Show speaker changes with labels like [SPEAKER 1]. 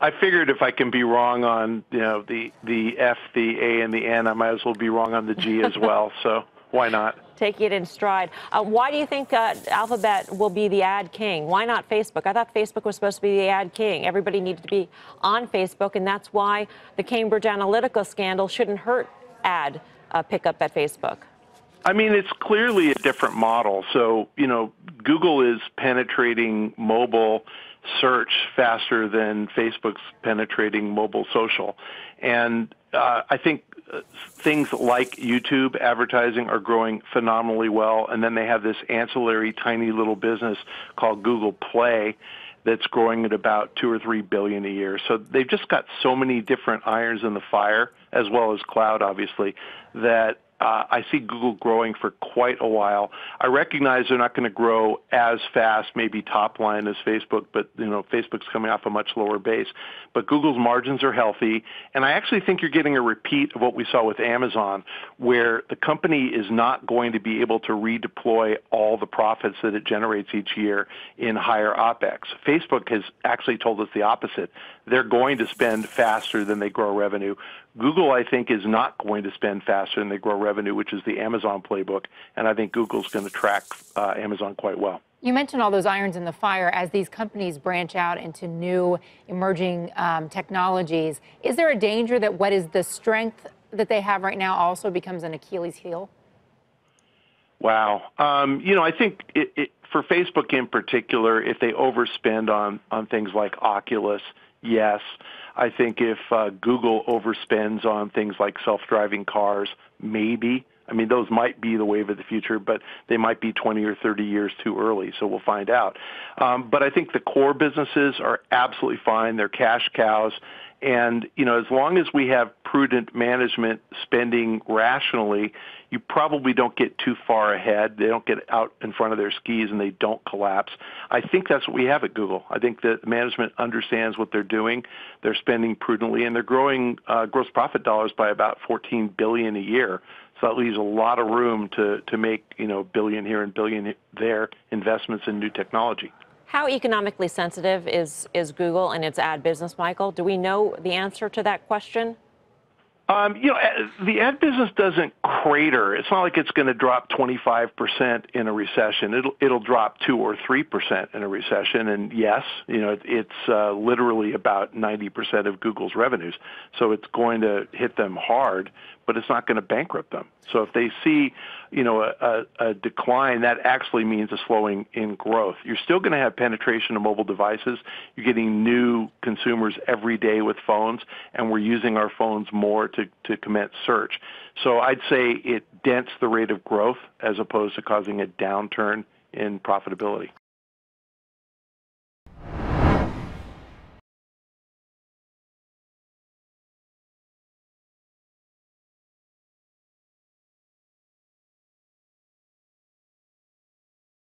[SPEAKER 1] I figured if I can be wrong on the F, the A, and the N, I might as well be wrong on the G as well. So why not?
[SPEAKER 2] Take it in stride. Why do you think Alphabet will be the ad king? Why not Facebook? I thought Facebook was supposed to be the ad king. Everybody needed to be on Facebook, and that's why the Cambridge Analytica scandal shouldn't hurt ad pickup at Facebook.
[SPEAKER 1] I mean, it's clearly a different model. So, Google is penetrating mobile search faster than Facebook's penetrating mobile social. And I think things like YouTube advertising are growing phenomenally well. And then they have this ancillary tiny little business called Google Play that's growing at about $2 or $3 billion a year. So they've just got so many different irons in the fire, as well as cloud, obviously, that I see Google growing for quite a while. I recognize they're not going to grow as fast, maybe top line as Facebook, but Facebook's coming off a much lower base. But Google's margins are healthy, and I actually think you're getting a repeat of what we saw with Amazon, where the company is not going to be able to redeploy all the profits that it generates each year in higher OPEX. Facebook has actually told us the opposite. They're going to spend faster than they grow revenue. Google, I think, is not going to spend faster than they grow revenue, which is the Amazon playbook, and I think Google's going to track Amazon quite well.
[SPEAKER 3] You mentioned all those irons in the fire as these companies branch out into new emerging technologies. Is there a danger that what is the strength that they have right now also becomes an Achilles heel?
[SPEAKER 1] Wow. I think for Facebook in particular, if they overspend on things like Oculus, yes. I think if Google overspends on things like self-driving cars, maybe. I mean, those might be the wave of the future, but they might be 20 or 30 years too early, so we'll find out. But I think the core businesses are absolutely fine. They're cash cows. And, as long as we have prudent management spending rationally, you probably don't get too far ahead. They don't get out in front of their skis and they don't collapse. I think that's what we have at Google. I think that management understands what they're doing. They're spending prudently, and they're growing gross profit dollars by about $14 billion a year. So that leaves a lot of room to make, billion here and billion there investments in new technology.
[SPEAKER 2] How economically sensitive is Google and its ad business, Michael? Do we know the answer to that question?
[SPEAKER 1] The ad business doesn't crater. It's not like it's going to drop 25% in a recession. It'll drop 2 or 3% in a recession. And yes, it's literally about 90% of Google's revenues. So it's going to hit them hard, but it's not going to bankrupt them. So if they see, a decline, that actually means a slowing in growth. You're still going to have penetration of mobile devices. You're getting new consumers every day with phones, and we're using our phones more to commence search. So I'd say it dents the rate of growth as opposed to causing a downturn in profitability.